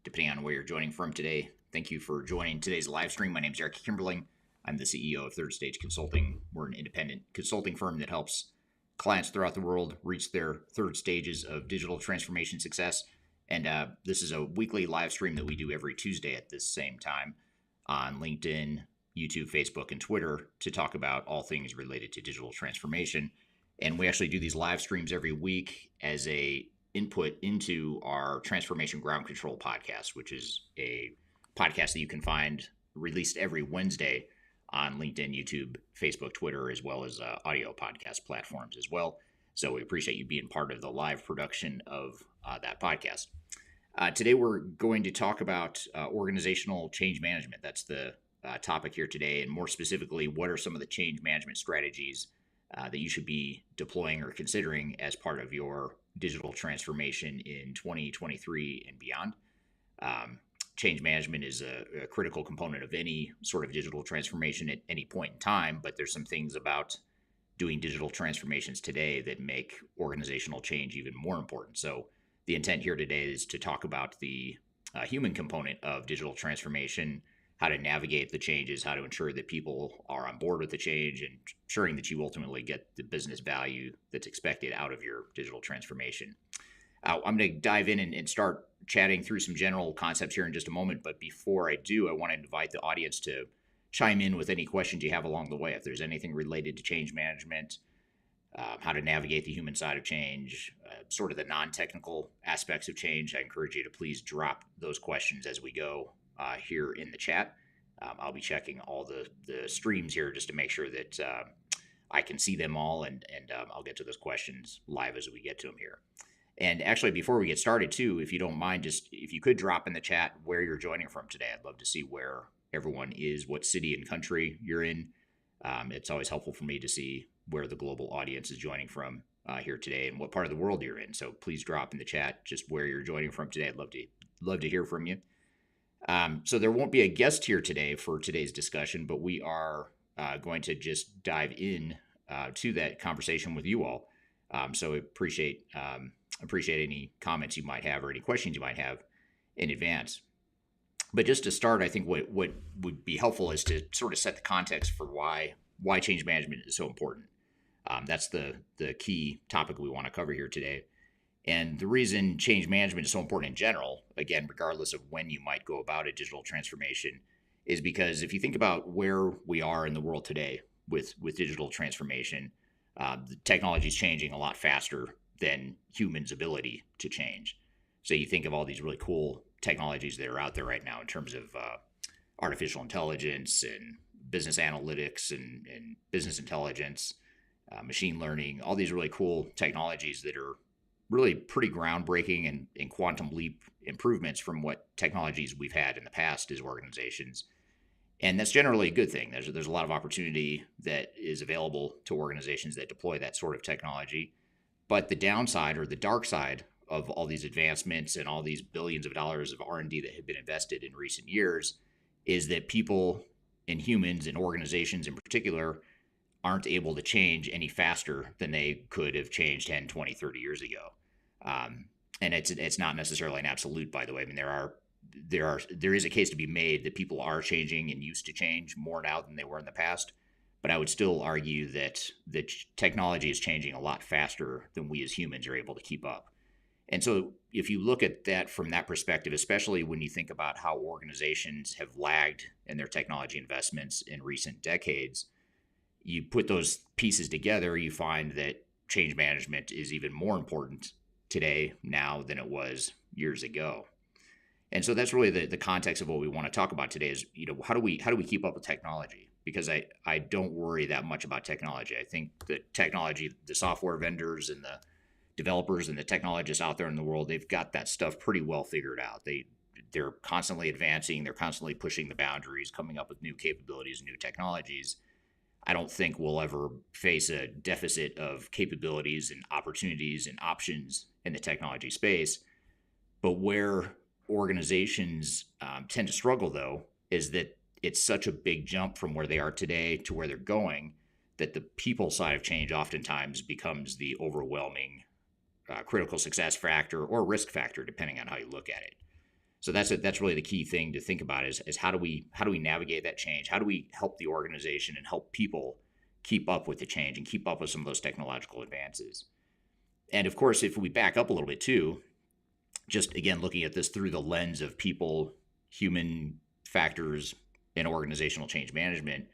depending on where you're joining from today. Thank you for joining today's live stream. My name is Eric Kimberling. I'm the CEO of Third Stage Consulting. We're an independent consulting firm that helps clients throughout the world reach their third stages of digital transformation success. And this is a weekly live stream that we do every Tuesday at this same time on LinkedIn, YouTube, Facebook, and Twitter to talk about all things related to digital transformation. And we actually do these live streams every week as a input into our Transformation Ground Control podcast, which is a podcast that you can find released every Wednesday on LinkedIn, YouTube, Facebook, Twitter, as well as audio podcast platforms as well. So we appreciate you being part of the live production of that podcast. Today, we're going to talk about organizational change management. That's the topic here today. And more specifically, what are some of the change management strategies that you should be deploying or considering as part of your digital transformation in 2023 and beyond. Change management is a critical component of any sort of digital transformation at any point in time, but there's some things about doing digital transformations today that make organizational change even more important. So the intent here today is to talk about the human component of digital transformation, how to navigate the changes, how to ensure that people are on board with the change, and ensuring that you ultimately get the business value that's expected out of your digital transformation. I'm going to dive in and start chatting through some general concepts here in just a moment. But before I do, I want to invite the audience to chime in with any questions you have along the way. If there's anything related to change management, how to navigate the human side of change, sort of the non-technical aspects of change, I encourage you to please drop those questions as we go here in the chat. I'll be checking all the streams here just to make sure that I can see them all, and I'll get to those questions live as we get to them here. And actually, before we get started, too, if you don't mind, just if you could drop in the chat where you're joining from today. I'd love to see where everyone is, what city and country you're in. It's always helpful for me to see where the global audience is joining from here today and what part of the world you're in. So please drop in the chat just where you're joining from today. I'd love to hear from you. So there won't be a guest here today for today's discussion, but we are going to just dive in to that conversation with you all. So appreciate any comments you might have or any questions you might have in advance. But just to start, I think what would be helpful is to sort of set the context for why change management is so important. That's the key topic we want to cover here today. And the reason change management is so important in general, again, regardless of when you might go about a digital transformation, is because if you think about where we are in the world today with digital transformation, the technology is changing a lot faster than humans' ability to change. So you think of all these really cool technologies that are out there right now in terms of artificial intelligence and business analytics and business intelligence, machine learning, all these really cool technologies that are really pretty groundbreaking and quantum leap improvements from what technologies we've had in the past as organizations. And that's generally a good thing. There's a lot of opportunity that is available to organizations that deploy that sort of technology. But the downside or the dark side of all these advancements and all these billions of dollars of R&D that have been invested in recent years is that people and humans and organizations in particular aren't able to change any faster than they could have changed 10, 20, 30 years ago. And it's not necessarily an absolute, by the way. I mean, there is a case to be made that people are changing and used to change more now than they were in the past. But I would still argue that the technology is changing a lot faster than we as humans are able to keep up. And so if you look at that from that perspective, especially when you think about how organizations have lagged in their technology investments in recent decades, you put those pieces together, you find that change management is even more important today now than it was years ago. And so that's really the context of what we want to talk about today is, how do we keep up with technology? Because I don't worry that much about technology. I think that technology, the software vendors and the developers and the technologists out there in the world, they've got that stuff pretty well figured out. They're constantly advancing, they're constantly pushing the boundaries, coming up with new capabilities, new technologies. I don't think we'll ever face a deficit of capabilities and opportunities and options in the technology space. But where organizations tend to struggle, though, is that it's such a big jump from where they are today to where they're going that the people side of change oftentimes becomes the overwhelming critical success factor or risk factor, depending on how you look at it. So that's really the key thing to think about is how do we navigate that change? How do we help the organization and help people keep up with the change and keep up with some of those technological advances? And of course, if we back up a little bit too, just again looking at this through the lens of people, human factors, and organizational change management,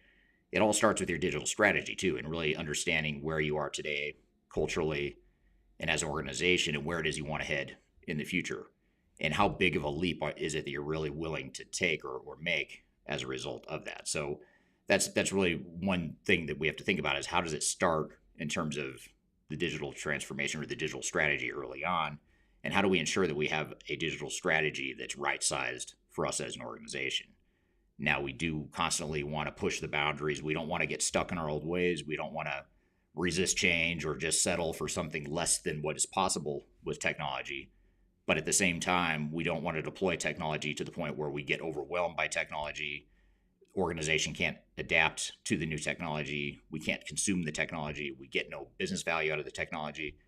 it all starts with your digital strategy too, and really understanding where you are today, culturally, and as an organization, and where it is you want to head in the future, and how big of a leap is it that you're really willing to take or make as a result of that. So that's really one thing that we have to think about is how does it start in terms of the digital transformation or the digital strategy early on, and how do we ensure that we have a digital strategy that's right sized for us as an organization. Now, we do constantly want to push the boundaries. We don't want to get stuck in our old ways. We don't want to resist change or just settle for something less than what is possible with technology. But at the same time, we don't want to deploy technology to the point where we get overwhelmed by technology. Organization can't adapt to the new technology. We can't consume the technology. We get no business value out of the technology.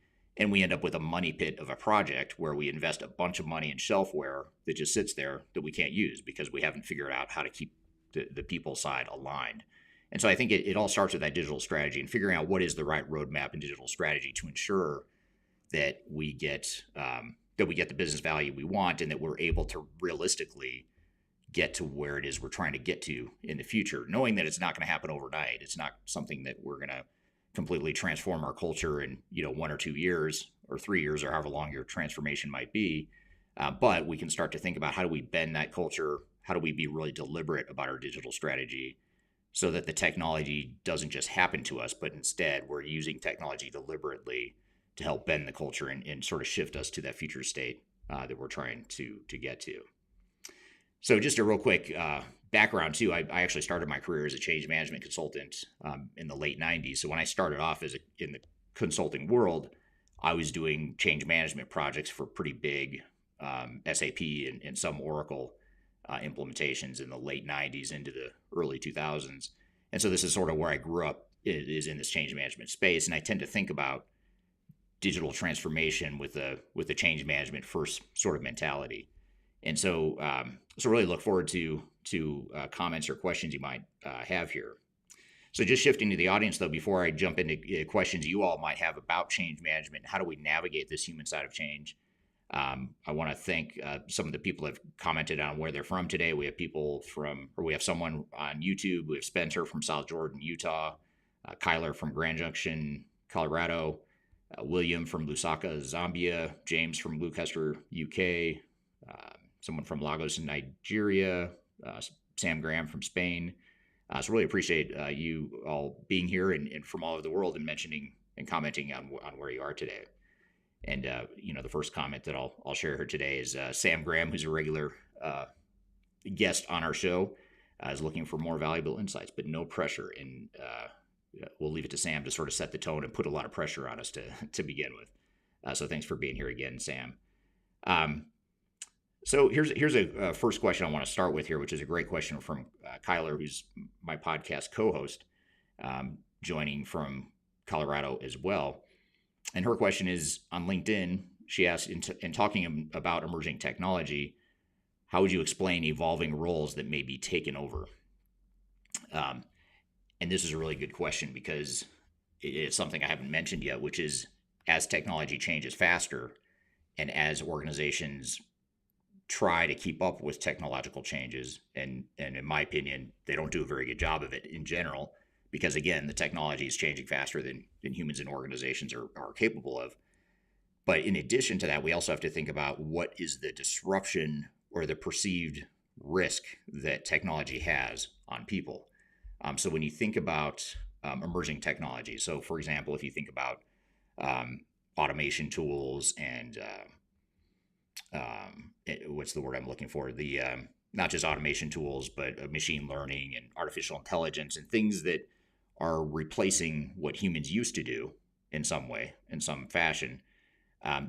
And we end up with a money pit of a project where we invest a bunch of money in shelfware that just sits there that we can't use because we haven't figured out how to keep the people side aligned. And so I think it all starts with that digital strategy and figuring out what is the right roadmap and digital strategy to ensure that we get the business value we want and that we're able to realistically get to where it is we're trying to get to in the future, knowing that it's not going to happen overnight. It's not something that we're going to completely transform our culture in 1 or 2 years or 3 years or however long your transformation might be. But we can start to think about how do we bend that culture? How do we be really deliberate about our digital strategy so that the technology doesn't just happen to us, but instead we're using technology deliberately to help bend the culture and sort of shift us to that future state that we're trying to get to. So just a real quick background too, I actually started my career as a change management consultant in the late 90s. So when I started off in the consulting world, I was doing change management projects for pretty big SAP and some Oracle implementations in the late 90s into the early 2000s. And so this is sort of where I grew up, is in this change management space. And I tend to think about digital transformation with a change management first sort of mentality. And so, really look forward to comments or questions you might have here. So just shifting to the audience, though, before I jump into questions you all might have about change management, how do we navigate this human side of change? I want to thank some of the people that have commented on where they're from today. We have someone on YouTube. We have Spencer from South Jordan, Utah, Kyler from Grand Junction, Colorado, William from Lusaka, Zambia, James from Gloucester, UK, someone from Lagos in Nigeria, Sam Graham from Spain. So really appreciate you all being here and from all over the world and mentioning and commenting on where you are today. And the first comment that I'll share here today is Sam Graham, who's a regular guest on our show, is looking for more valuable insights, but no pressure. And we'll leave it to Sam to sort of set the tone and put a lot of pressure on us to begin with. So thanks for being here again, Sam. So here's a first question I want to start with here, which is a great question from Kyler, who's my podcast co-host, joining from Colorado as well. And her question is on LinkedIn. She asked, in talking about emerging technology, how would you explain evolving roles that may be taken over? And this is a really good question because it's something I haven't mentioned yet, which is as technology changes faster and as organizations try to keep up with technological changes, and in my opinion, they don't do a very good job of it in general, because again, the technology is changing faster than humans and organizations are capable of. But in addition to that, we also have to think about what is the disruption or the perceived risk that technology has on people. So when you think about emerging technology, so for example, if you think about automation tools and what's the word I'm looking for? The not just automation tools, but machine learning and artificial intelligence and things that are replacing what humans used to do in some way, in some fashion.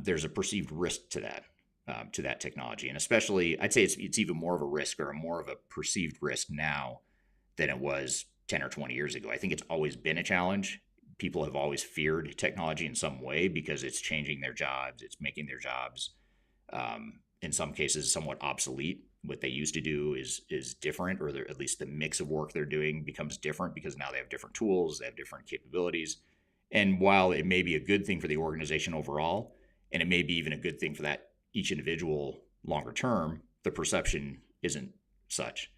There's a perceived risk to that technology, and especially I'd say it's even more of a risk or more of a perceived risk now than it was 10 or 20 years ago. I think it's always been a challenge. People have always feared technology in some way because it's changing their jobs. It's making their jobs in some cases somewhat obsolete. What they used to do is different, or at least the mix of work they're doing becomes different because now they have different tools, they have different capabilities. And while it may be a good thing for the organization overall, and it may be even a good thing for that each individual longer term, the perception isn't such.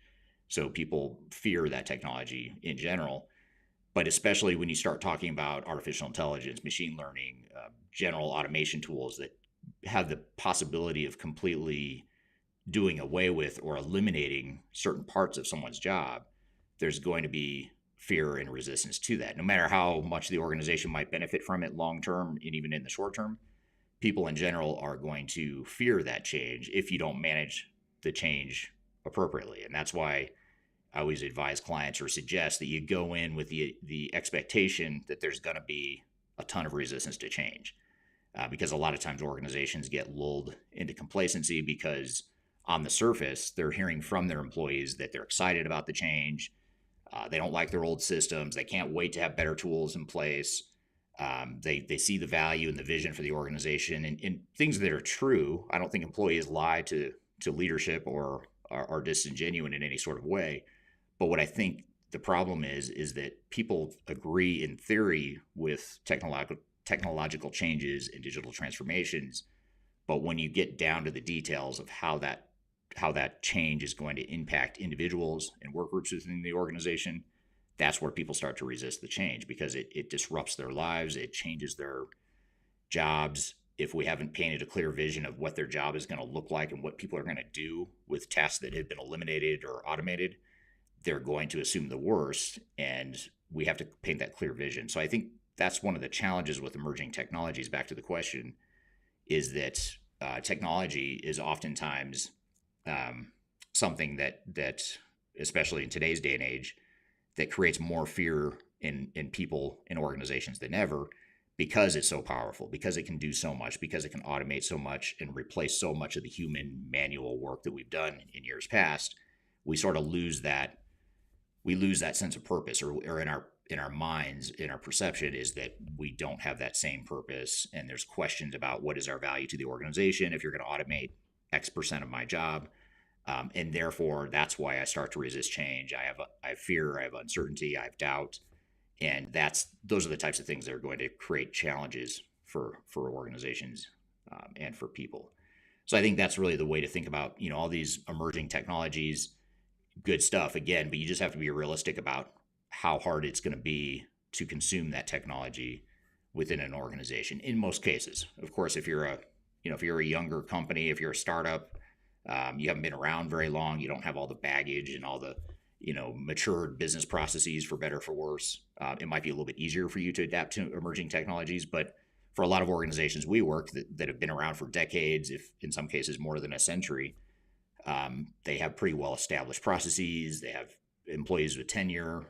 So people fear that technology in general, but especially when you start talking about artificial intelligence, machine learning, general automation tools that have the possibility of completely doing away with or eliminating certain parts of someone's job, there's going to be fear and resistance to that. No matter how much the organization might benefit from it long term and even in the short term, people in general are going to fear that change if you don't manage the change appropriately. And that's why I always advise clients or suggest that you go in with the expectation that there's going to be a ton of resistance to change. Because a lot of times organizations get lulled into complacency because on the surface, they're hearing from their employees that they're excited about the change. They don't like their old systems. They can't wait to have better tools in place. They see the value and the vision for the organization and things that are true. I don't think employees lie to leadership or are disingenuous in any sort of way. But what I think the problem is that people agree in theory with technological changes and digital transformations, but when you get down to the details of how that change is going to impact individuals and work groups within the organization, that's where people start to resist the change because it disrupts their lives, it changes their jobs. If we haven't painted a clear vision of what their job is going to look like and what people are going to do with tasks that have been eliminated or automated, they're going to assume the worst, and we have to paint that clear vision. So I think that's one of the challenges with emerging technologies. Back to the question, is that technology is oftentimes something that, especially in today's day and age, that creates more fear in people in organizations than ever because it's so powerful, because it can do so much, because it can automate so much and replace so much of the human manual work that we've done in years past. We sort of lose that sense of purpose, or in our minds, in our perception, is that we don't have that same purpose, and there's questions about what is our value to the organization if you're going to automate X percent of my job, and therefore that's why I start to resist change. I have fear, I have uncertainty, I have doubt, and those are the types of things that are going to create challenges for organizations and for people. So I think that's really the way to think about all these emerging technologies. Good stuff again, but you just have to be realistic about how hard it's going to be to consume that technology within an organization in most cases. Of course, if you're a younger company, if you're a startup, you haven't been around very long, you don't have all the baggage and all the matured business processes, for better or for worse, it might be a little bit easier for you to adapt to emerging technologies. But for a lot of organizations we work that have been around for decades, if in some cases more than a century, they have pretty well established processes, they have employees with tenure,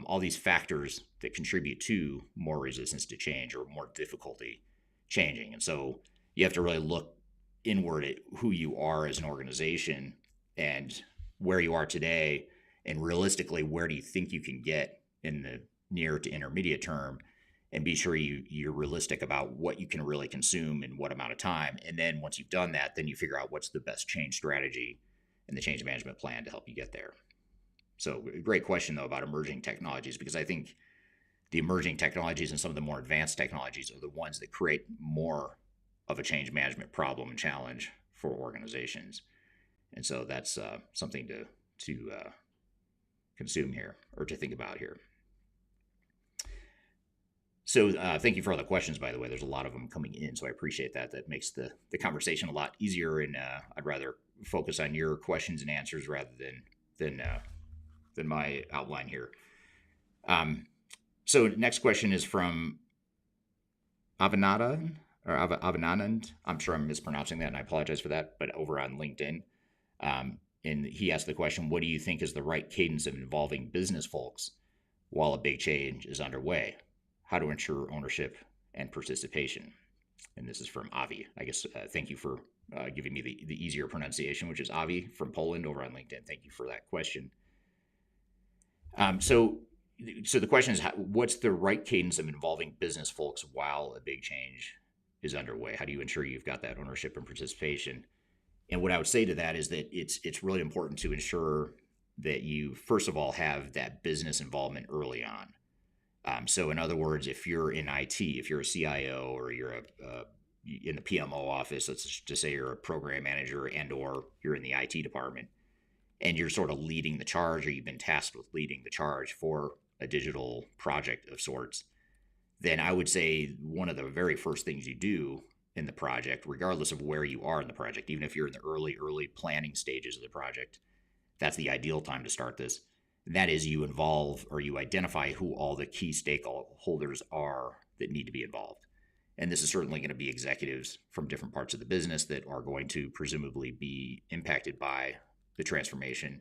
all these factors that contribute to more resistance to change or more difficulty changing. And so you have to really look inward at who you are as an organization and where you are today, and realistically, where do you think you can get in the near to intermediate term, and be sure you're realistic about what you can really consume in what amount of time. And then once you've done that, then you figure out what's the best change strategy and the change management plan to help you get there. So great question, though, about emerging technologies, because I think the emerging technologies and some of the more advanced technologies are the ones that create more of a change management problem and challenge for organizations. And so that's something to consume here, or to think about here. So thank you for all the questions, by the way. There's a lot of them coming in, so I appreciate that. That makes the conversation a lot easier, and I'd rather focus on your questions and answers rather than my outline here. So next question is from Avananand. I'm sure I'm mispronouncing that, and I apologize for that, but over on LinkedIn. And he asked the question, what do you think is the right cadence of involving business folks while a big change is underway? How to ensure ownership and participation? And this is from Avi. I guess thank you for giving me the easier pronunciation, which is Avi from Poland over on LinkedIn. Thank you for that question. So the question is, what's the right cadence of involving business folks while a big change is underway? How do you ensure you've got that ownership and participation? And what I would say to that is that it's really important to ensure that you first of all have that business involvement early on. So in other words, if you're in IT, if you're a CIO or you're in the PMO office, let's just say you're a program manager and or you're in the IT department, and you're sort of leading the charge, or you've been tasked with leading the charge for a digital project of sorts, then I would say one of the very first things you do in the project, regardless of where you are in the project, even if you're in the early planning stages of the project, that's the ideal time to start this. That is, you involve or you identify who all the key stakeholders are that need to be involved. And this is certainly going to be executives from different parts of the business that are going to presumably be impacted by the transformation.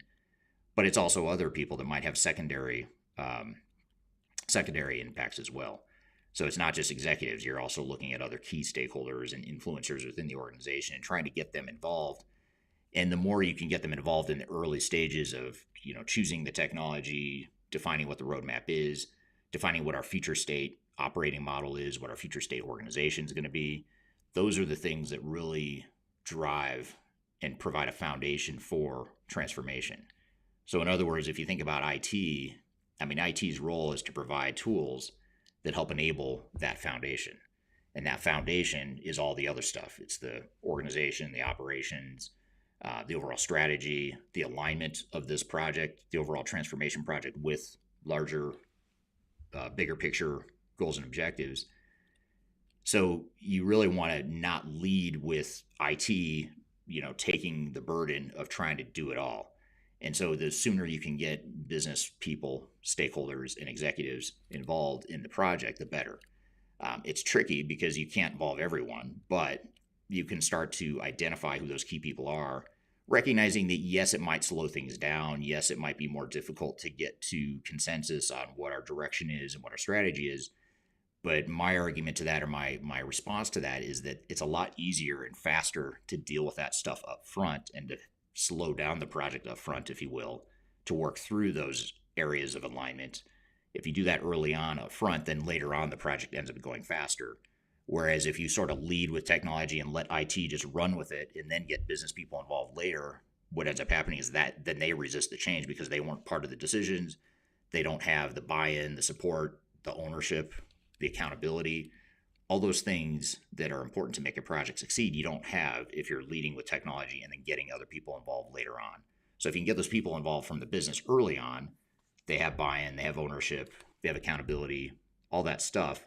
But it's also other people that might have um, secondary impacts as well. So it's not just executives. You're also looking at other key stakeholders and influencers within the organization and trying to get them involved. And the more you can get them involved in the early stages of, choosing the technology, defining what the roadmap is, defining what our future state operating model is, what our future state organization is going to be, those are the things that really drive and provide a foundation for transformation. So in other words, if you think about IT, I mean, IT's role is to provide tools that help enable that foundation. And that foundation is all the other stuff. It's the organization, the operations, the overall strategy, the alignment of this project, the overall transformation project with larger, bigger picture goals and objectives. So you really want to not lead with IT, taking the burden of trying to do it all. And so the sooner you can get business people, stakeholders, and executives involved in the project, the better. It's tricky because you can't involve everyone, but you can start to identify who those key people are, recognizing that yes, it might slow things down. Yes, it might be more difficult to get to consensus on what our direction is and what our strategy is. But my argument to that, or my response to that, is that it's a lot easier and faster to deal with that stuff up front and to slow down the project up front, if you will, to work through those areas of alignment. If you do that early on up front, then later on the project ends up going faster. Whereas if you sort of lead with technology and let IT just run with it and then get business people involved later, what ends up happening is that then they resist the change because they weren't part of the decisions. They don't have the buy-in, the support, the ownership, the accountability, all those things that are important to make a project succeed, you don't have if you're leading with technology and then getting other people involved later on. So if you can get those people involved from the business early on, they have buy-in, they have ownership, they have accountability, all that stuff.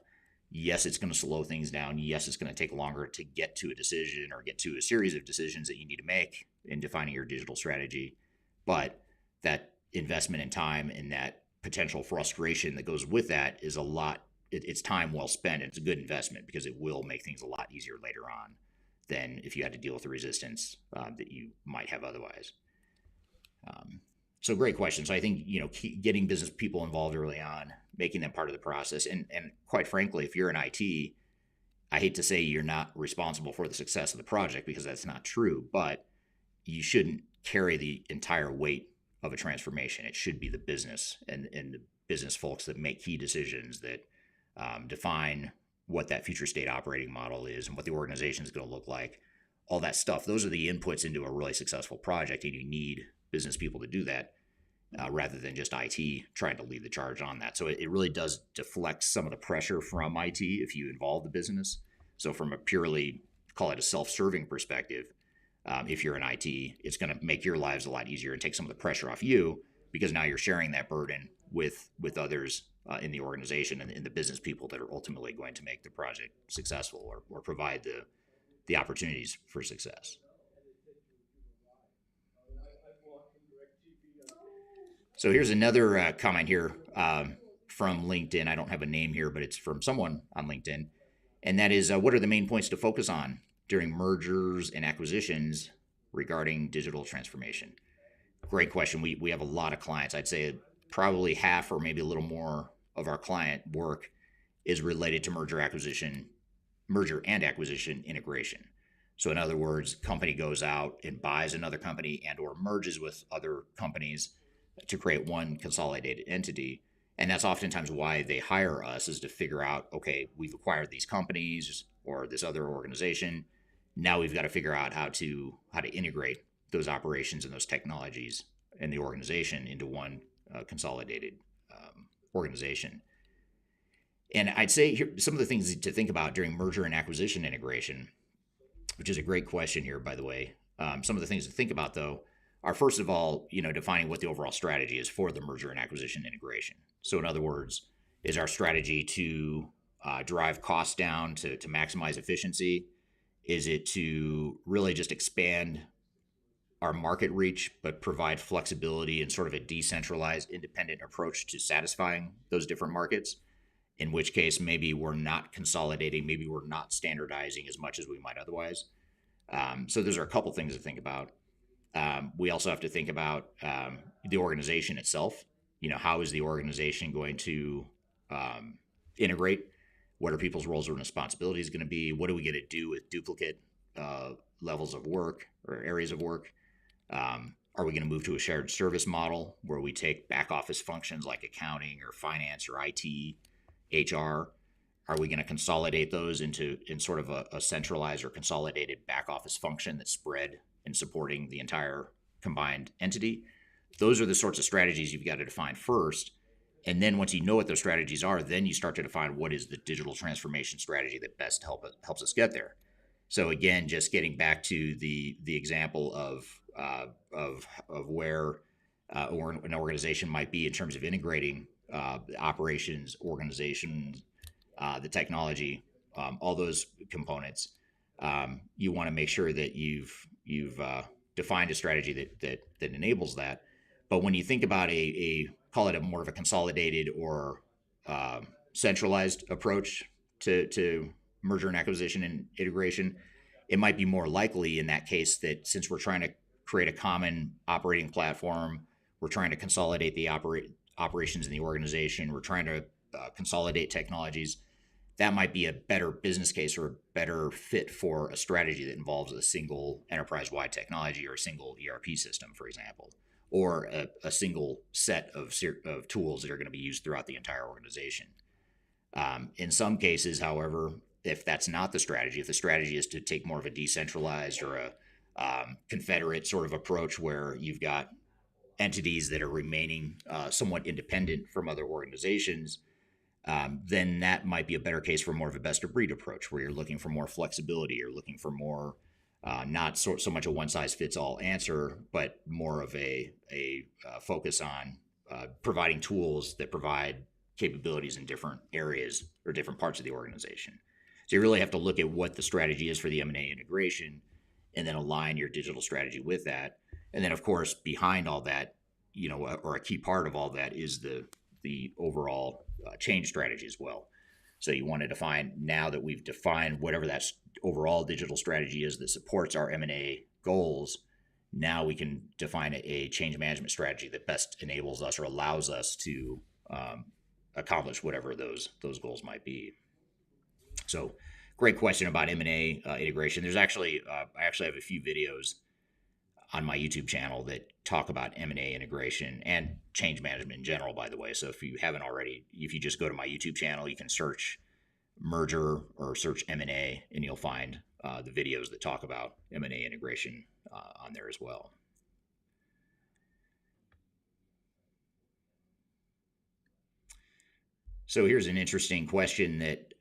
Yes, it's going to slow things down. Yes, it's going to take longer to get to a decision or get to a series of decisions that you need to make in defining your digital strategy. But that investment in time and that potential frustration that goes with that is a lot. It's time well spent, and it's a good investment because it will make things a lot easier later on than if you had to deal with the resistance that you might have otherwise. So great question. So I think, getting business people involved early on, making them part of the process, and quite frankly, if you're in IT, I hate to say you're not responsible for the success of the project because that's not true, but you shouldn't carry the entire weight of a transformation. It should be the business and the business folks that make key decisions that define what that future state operating model is and what the organization is going to look like, all that stuff. Those are the inputs into a really successful project, and you need business people to do that rather than just IT trying to lead the charge on that. So it really does deflect some of the pressure from IT if you involve the business. So from a purely, call it a self-serving perspective, if you're in IT, it's going to make your lives a lot easier and take some of the pressure off you because now you're sharing that burden with others in the organization and in the business people that are ultimately going to make the project successful or provide the opportunities for success. So here's another comment here from LinkedIn. I don't have a name here, but it's from someone on LinkedIn. And that is, what are the main points to focus on during mergers and acquisitions regarding digital transformation? Great question. We have a lot of clients. I'd say probably half or maybe a little more of our client work is related to merger and acquisition integration. So in other words, company goes out and buys another company and or merges with other companies to create one consolidated entity. And that's oftentimes why they hire us, is to figure out, okay, we've acquired these companies or this other organization. Now we've got to figure out how to integrate those operations and those technologies and the organization into one consolidated organization. And I'd say here some of the things to think about during merger and acquisition integration, which is a great question here, by the way. Some of the things to think about, though, are first of all, defining what the overall strategy is for the merger and acquisition integration. So, in other words, is our strategy to drive costs down to maximize efficiency? Is it to really just expand our market reach, but provide flexibility and sort of a decentralized, independent approach to satisfying those different markets? In which case, maybe we're not consolidating, maybe we're not standardizing as much as we might otherwise. So those are a couple things to think about. We also have to think about the organization itself. How is the organization going to integrate? What are people's roles and responsibilities going to be? What are we going to do with duplicate levels of work or areas of work? Are we going to move to a shared service model where we take back office functions like accounting or finance or IT, HR? Are we going to consolidate those in sort of a centralized or consolidated back office function that's spread in supporting the entire combined entity? Those are the sorts of strategies you've got to define first. And then once you know what those strategies are, then you start to define what is the digital transformation strategy that best helps us get there. So again, just getting back to the example of where or an organization might be in terms of integrating the operations, organization, the technology, all those components. You want to make sure that you've defined a strategy that enables that. But when you think about a call it a more of a consolidated or centralized approach to merger and acquisition and integration, it might be more likely in that case that since we're trying to create a common operating platform, we're trying to consolidate the operations in the organization, we're trying to consolidate technologies, that might be a better business case or a better fit for a strategy that involves a single enterprise-wide technology or a single ERP system, for example, or a single set of tools that are going to be used throughout the entire organization. In some cases, however, if that's not the strategy, if the strategy is to take more of a decentralized or a confederate sort of approach where you've got entities that are remaining somewhat independent from other organizations, then that might be a better case for more of a best of breed approach where you're looking for more flexibility, you're looking for more not so much a one size fits all answer, but more of a focus on providing tools that provide capabilities in different areas or different parts of the organization. So you really have to look at what the strategy is for the M&A integration and then align your digital strategy with that. And then, of course, behind all that, or a key part of all that is the overall change strategy as well. So you want to define, now that we've defined whatever that overall digital strategy is that supports our M&A goals, now we can define a change management strategy that best enables us or allows us to accomplish whatever those goals might be. So great question about M&A integration. There's actually, I actually have a few videos on my YouTube channel that talk about M&A integration and change management in general, by the way. So if you haven't already, if you just go to my YouTube channel, you can search merger or search M&A and you'll find the videos that talk about M&A integration on there as well. So here's an interesting question that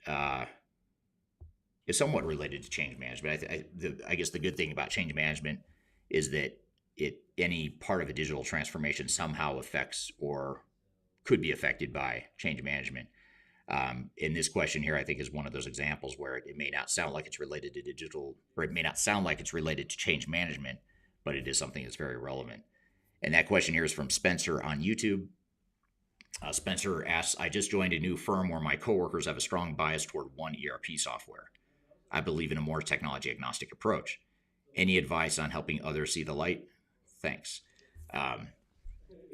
is somewhat related to change management. I guess the good thing about change management is that any part of a digital transformation somehow affects or could be affected by change management. In this question here, I think is one of those examples where it may not sound like it's related to digital, or it may not sound like it's related to change management, but it is something that's very relevant. And that question here is from Spencer on YouTube. Spencer asks, I just joined a new firm where my coworkers have a strong bias toward one ERP software. I believe in a more technology agnostic approach. Any advice on helping others see the light? Thanks.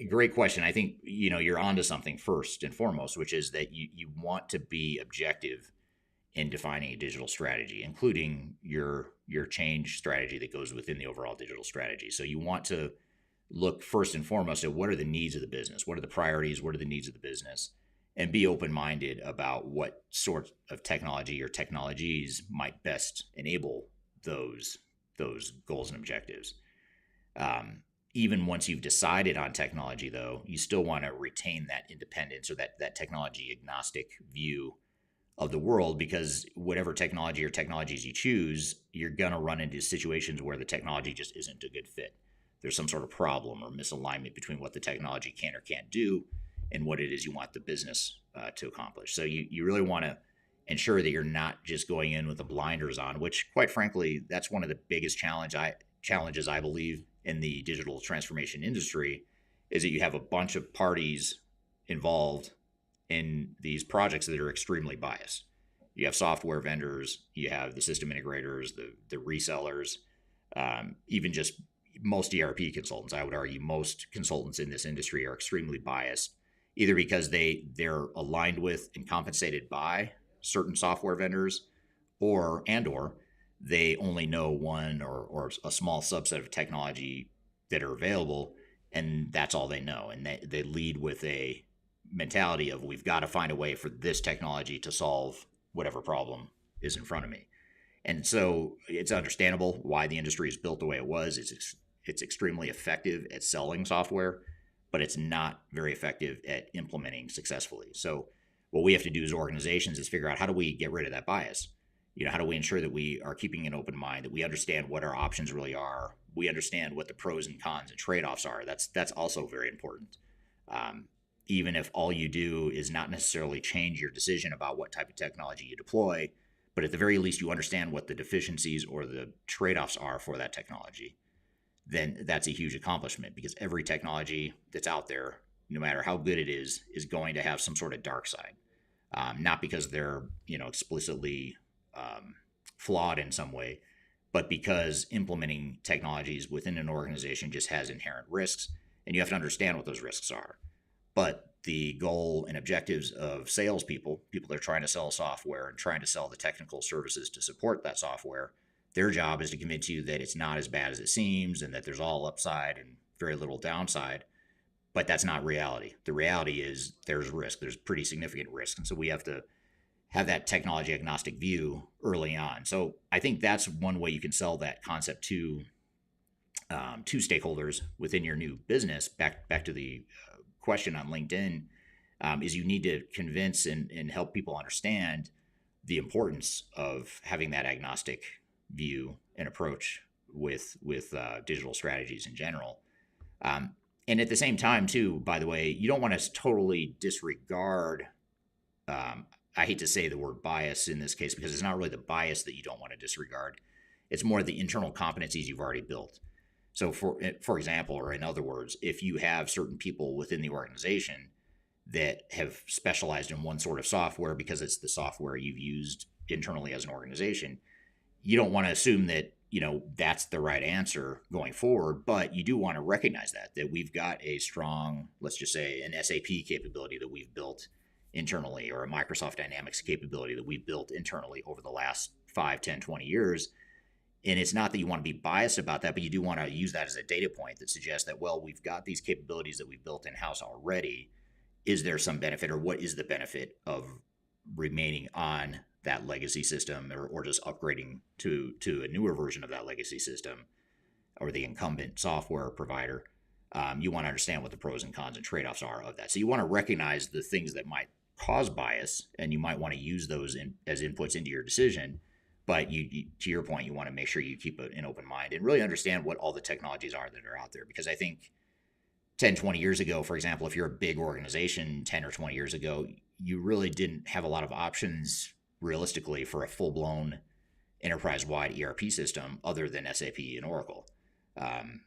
Great question. I think you're onto something first and foremost, which is that you want to be objective in defining a digital strategy, including your change strategy that goes within the overall digital strategy. So you want to look first and foremost at what are the needs of the business, what are the priorities, what are the needs of the business, and be open-minded about what sort of technology or technologies might best enable those those goals and objectives. Even once you've decided on technology, though, you still want to retain that independence or that technology agnostic view of the world, because whatever technology or technologies you choose, you're going to run into situations where the technology just isn't a good fit. There's some sort of problem or misalignment between what the technology can or can't do and what it is you want the business to accomplish. So you really want to ensure that you're not just going in with the blinders on, which, quite frankly, that's one of the biggest challenges I believe in the digital transformation industry, is that you have a bunch of parties involved in these projects that are extremely biased. You have software vendors, you have the system integrators, the resellers, even just most ERP consultants. I would argue most consultants in this industry are extremely biased, either because they're aligned with and compensated by certain software vendors, or they only know one or a small subset of technology that are available, and that's all they know. And they lead with a mentality of, we've got to find a way for this technology to solve whatever problem is in front of me. And so it's understandable why the industry is built the way it was. It's extremely effective at selling software, but it's not very effective at implementing successfully. So what we have to do as organizations is figure out, how do we get rid of that bias? How do we ensure that we are keeping an open mind, that we understand what our options really are, we understand what the pros and cons and trade-offs are. That's also very important. Even if all you do is not necessarily change your decision about what type of technology you deploy, but at the very least you understand what the deficiencies or the trade-offs are for that technology, then that's a huge accomplishment, because every technology that's out there, no matter how good it is going to have some sort of dark side. Not because they're explicitly flawed in some way, but because implementing technologies within an organization just has inherent risks, and you have to understand what those risks are. But the goal and objectives of salespeople, people that are trying to sell software and trying to sell the technical services to support that software, their job is to convince you that it's not as bad as it seems, and that there's all upside and very little downside. But that's not reality. The reality is there's risk. There's pretty significant risk. And so we have to have that technology agnostic view early on. So I think that's one way you can sell that concept to stakeholders within your new business. Back to the question on LinkedIn, is you need to convince and help people understand the importance of having that agnostic view and approach with digital strategies in general. And at the same time, too, by the way, you don't want to totally disregard, I hate to say the word bias in this case, because it's not really the bias that you don't want to disregard. It's more the internal competencies you've already built. So for example, or in other words, if you have certain people within the organization that have specialized in one sort of software because it's the software you've used internally as an organization, you don't want to assume that that's the right answer going forward, but you do want to recognize that we've got a strong, let's just say, an SAP capability that we've built internally, or a Microsoft Dynamics capability that we've built internally over the last 5, 10, 20 years. And it's not that you want to be biased about that, but you do want to use that as a data point that suggests that, well, we've got these capabilities that we've built in-house already. Is there some benefit, or what is the benefit of remaining on that legacy system, or just upgrading to a newer version of that legacy system, or the incumbent software provider? You want to understand what the pros and cons and trade-offs are of that. So you want to recognize the things that might cause bias, and you might want to use those as inputs into your decision. But you, to your point, you want to make sure you keep an open mind and really understand what all the technologies are that are out there. Because I think 10, 20 years ago, for example, if you're a big organization 10 or 20 years ago, you really didn't have a lot of options realistically for a full-blown enterprise-wide ERP system other than SAP and Oracle. And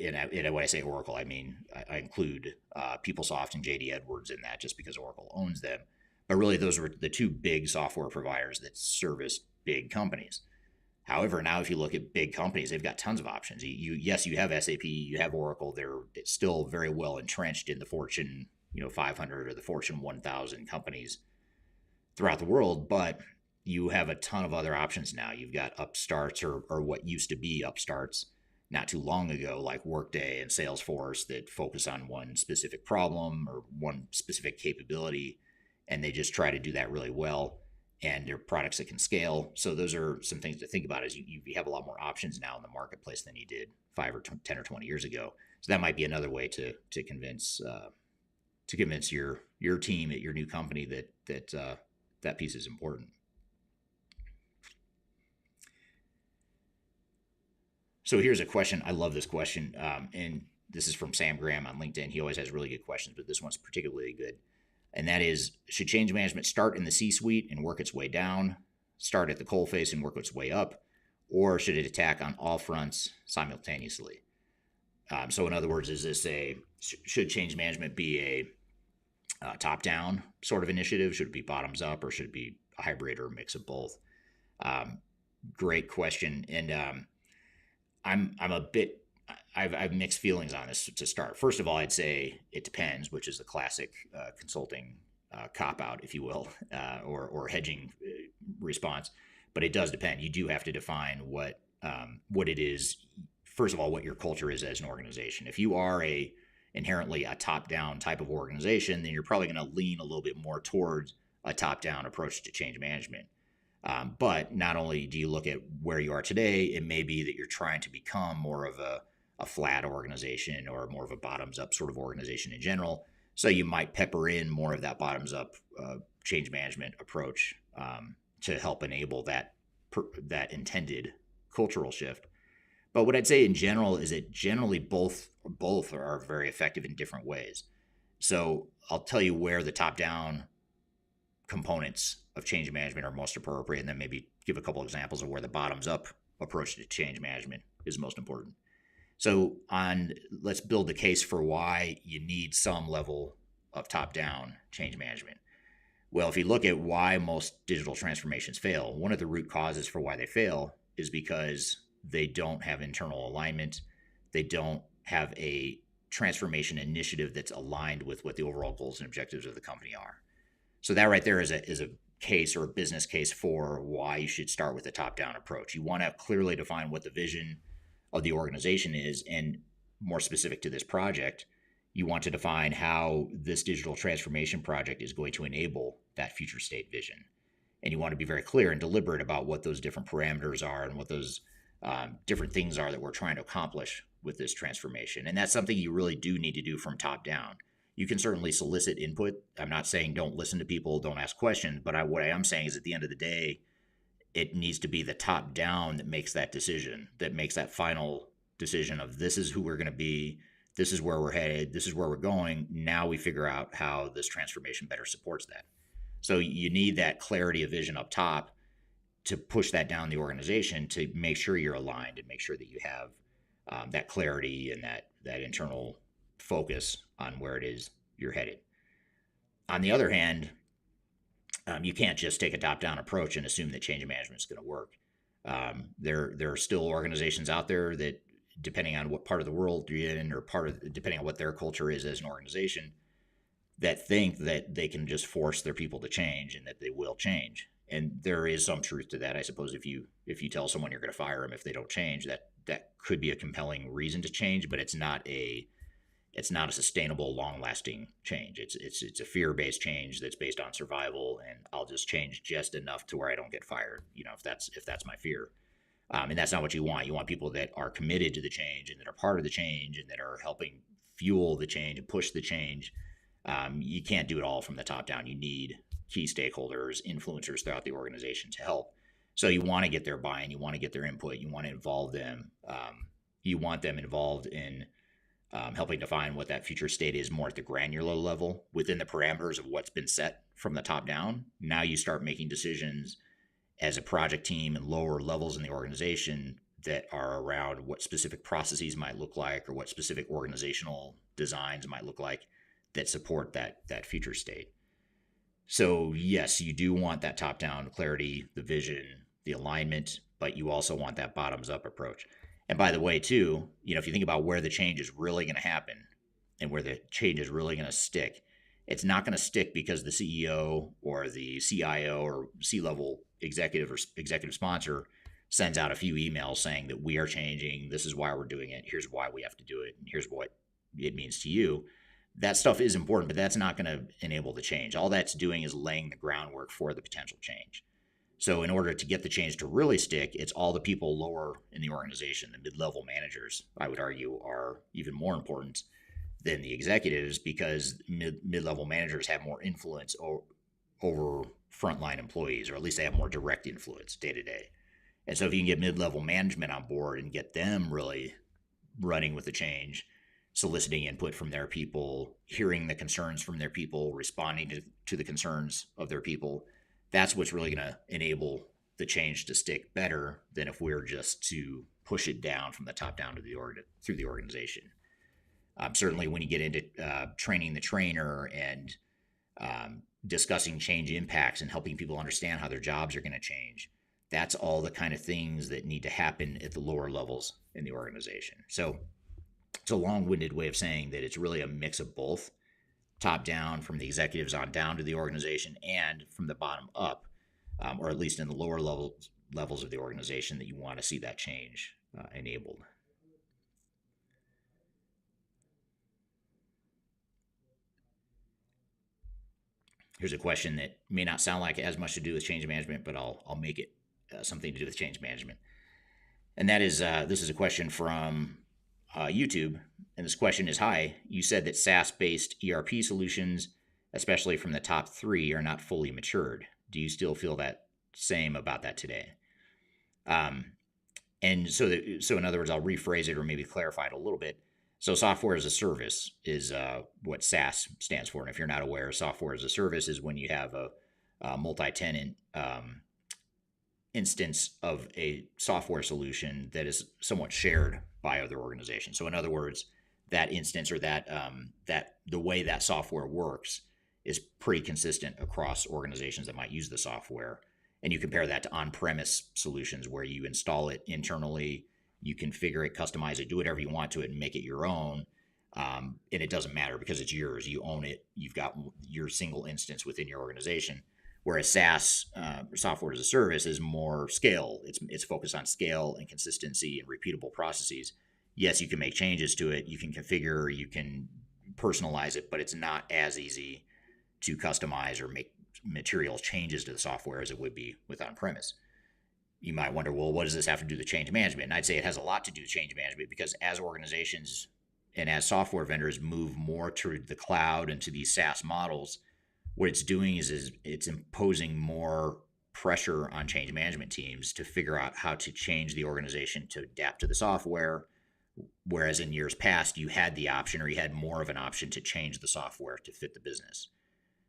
when I say Oracle, I mean I include PeopleSoft and JD Edwards in that, just because Oracle owns them. But really, those were the two big software providers that serviced big companies. However, now if you look at big companies, they've got tons of options. Yes, you have SAP, you have Oracle. They're still very well entrenched in the Fortune 500 or the Fortune 1000 companies throughout the world, but you have a ton of other options now. You've got upstarts, or what used to be upstarts not too long ago, like Workday and Salesforce, that focus on one specific problem or one specific capability, and they just try to do that really well. and they're products that can scale. So those are some things to think about as you have a lot more options now in the marketplace than you did 10 or 20 years ago. So that might be another way to convince your team at your new company that piece is important. So here's a question. I love this question, and this is from Sam Graham on LinkedIn. He always has really good questions, but this one's particularly good. And that is, should change management start in the C-suite and work its way down, start at the coalface and work its way up, or should it attack on all fronts simultaneously? So in other words, should change management be a top-down sort of initiative? Should it be bottoms-up, or should it be a hybrid or a mix of both? Great question, and I've mixed feelings on this to start. First of all, I'd say it depends, which is the classic consulting cop out, if you will, or hedging response. But it does depend. You do have to define what it is. First of all, what your culture is as an organization. If you are inherently a top-down type of organization, then you're probably going to lean a little bit more towards a top-down approach to change management. But not only do you look at where you are today, it may be that you're trying to become more of a flat organization or more of a bottoms-up sort of organization in general. So you might pepper in more of that bottoms-up change management approach to help enable that intended cultural shift. But what I'd say in general is that generally both are very effective in different ways. So I'll tell you where the top-down components of change management are most appropriate, and then maybe give a couple examples of where the bottoms-up approach to change management is most important. So let's build the case for why you need some level of top-down change management. Well, if you look at why most digital transformations fail, one of the root causes for why they fail is because they don't have internal alignment. They don't have a transformation initiative that's aligned with what the overall goals and objectives of the company are. So that right there is a case or a business case for why you should start with a top-down approach. You want to clearly define what the vision of the organization is, and more specific to this project, you want to define how this digital transformation project is going to enable that future state vision. And you want to be very clear and deliberate about what those different parameters are and what those different things are that we're trying to accomplish with this transformation. And that's something you really do need to do from top down. You can certainly solicit input. I'm not saying don't listen to people, don't ask questions, but what I am saying is at the end of the day, it needs to be the top down that makes that decision, that makes that final decision of this is who we're going to be, this is where we're headed, this is where we're going. Now we figure out how this transformation better supports that. So you need that clarity of vision up top to push that down the organization to make sure you're aligned and make sure that you have that clarity and that internal focus on where it is you're headed. On the other hand, you can't just take a top-down approach and assume that change management is going to work. There are still organizations out there that, depending on what part of the world you're in or depending on what their culture is as an organization, that think that they can just force their people to change and that they will change. And there is some truth to that. I suppose if you tell someone you're going to fire them if they don't change, that could be a compelling reason to change, but it's not a sustainable, long-lasting change. It's a fear-based change that's based on survival, and I'll just change just enough to where I don't get fired. If that's my fear, and that's not what you want. You want people that are committed to the change and that are part of the change and that are helping fuel the change and push the change. You can't do it all from the top down. You need key stakeholders, influencers throughout the organization to help. So you want to get their buy-in, you want to get their input, you want to involve them. You want them involved in helping define what that future state is more at the granular level within the parameters of what's been set from the top down. Now you start making decisions as a project team and lower levels in the organization that are around what specific processes might look like or what specific organizational designs might look like that support that future state. So yes, you do want that top-down clarity, the vision, the alignment, but you also want that bottoms-up approach. And by the way, too, if you think about where the change is really going to happen and where the change is really going to stick, it's not going to stick because the CEO or the CIO or C-level executive or executive sponsor sends out a few emails saying that we are changing, this is why we're doing it, here's why we have to do it, and here's what it means to you. That stuff is important, but that's not going to enable the change. All that's doing is laying the groundwork for the potential change. So in order to get the change to really stick, it's all the people lower in the organization. The mid-level managers, I would argue, are even more important than the executives, because mid-level managers have more influence over frontline employees, or at least they have more direct influence day to day. And so if you can get mid-level management on board and get them really running with the change, soliciting input from their people, hearing the concerns from their people, responding to the concerns of their people, that's what's really going to enable the change to stick better than if we're just to push it down from the top down to through the organization. Certainly, when you get into training the trainer and discussing change impacts and helping people understand how their jobs are going to change, that's all the kind of things that need to happen at the lower levels in the organization. So it's a long-winded way of saying that it's really a mix of both, top down from the executives on down to the organization, and from the bottom up, or at least in the lower levels of the organization, that you want to see that change enabled. Here's a question that may not sound like it has much to do with change management, but I'll make it something to do with change management. And that is, this is a question from YouTube. And this question is, hi, you said that SaaS-based ERP solutions, especially from the top 3, are not fully matured. Do you still feel that same about that today? And so in other words, I'll rephrase it or maybe clarify it a little bit. So software as a service is what SaaS stands for. And if you're not aware, software as a service is when you have a multi-tenant instance of a software solution that is somewhat shared by other organizations. So in other words, that instance, or that the way that software works is pretty consistent across organizations that might use the software. And you compare that to on-premise solutions where you install it internally, you configure it, customize it, do whatever you want to it, and make it your own. And it doesn't matter because it's yours. You own it. You've got your single instance within your organization. Whereas SaaS, software as a service, is more scale. It's focused on scale and consistency and repeatable processes. Yes, you can make changes to it. You can configure, you can personalize it, but it's not as easy to customize or make material changes to the software as it would be with on-premise. You might wonder, well, what does this have to do with change management? And I'd say it has a lot to do with change management, because as organizations and as software vendors move more to the cloud and to these SaaS models, what it's doing is it's imposing more pressure on change management teams to figure out how to change the organization to adapt to the software. Whereas in years past, you had the option, or you had more of an option, to change the software to fit the business.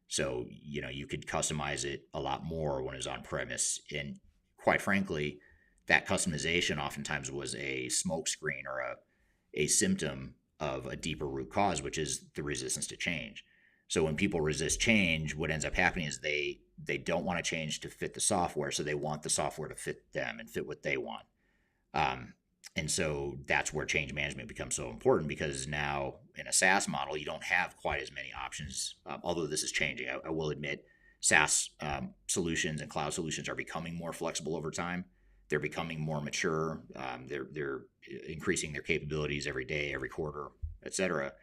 So, you could customize it a lot more when it was on premise. And quite frankly, that customization oftentimes was a smokescreen or a symptom of a deeper root cause, which is the resistance to change. So when people resist change, what ends up happening is they don't want to change to fit the software. So they want the software to fit them and fit what they want. And so that's where change management becomes so important, because now in a SaaS model, you don't have quite as many options. Although this is changing, I will admit, SaaS solutions and cloud solutions are becoming more flexible over time. They're becoming more mature. They're increasing their capabilities every day, every quarter, et cetera.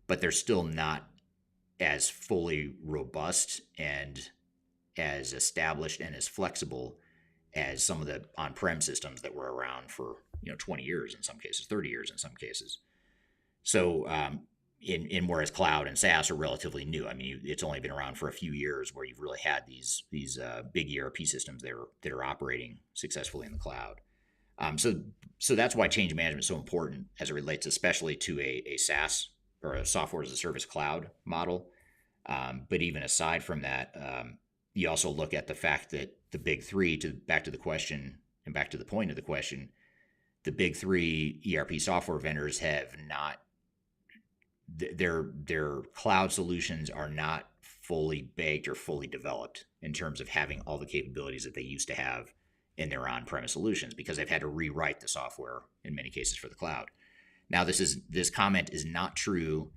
But they're still not as fully robust and as established and as flexible as some of the on-prem systems that were around for 20 years in some cases, 30 years in some cases. So in whereas cloud and SaaS are relatively new. I mean, it's only been around for a few years where you've really had these big ERP systems that are operating successfully in the cloud. So that's why change management is so important as it relates especially to a SaaS or a software as a service cloud model. But even aside from that, you also look at the fact that the big 3, back to the question and back to the point of the question, the big 3 ERP software vendors have not, their cloud solutions are not fully baked or fully developed in terms of having all the capabilities that they used to have in their on-premise solutions, because they've had to rewrite the software in many cases for the cloud. Now, this comment is not true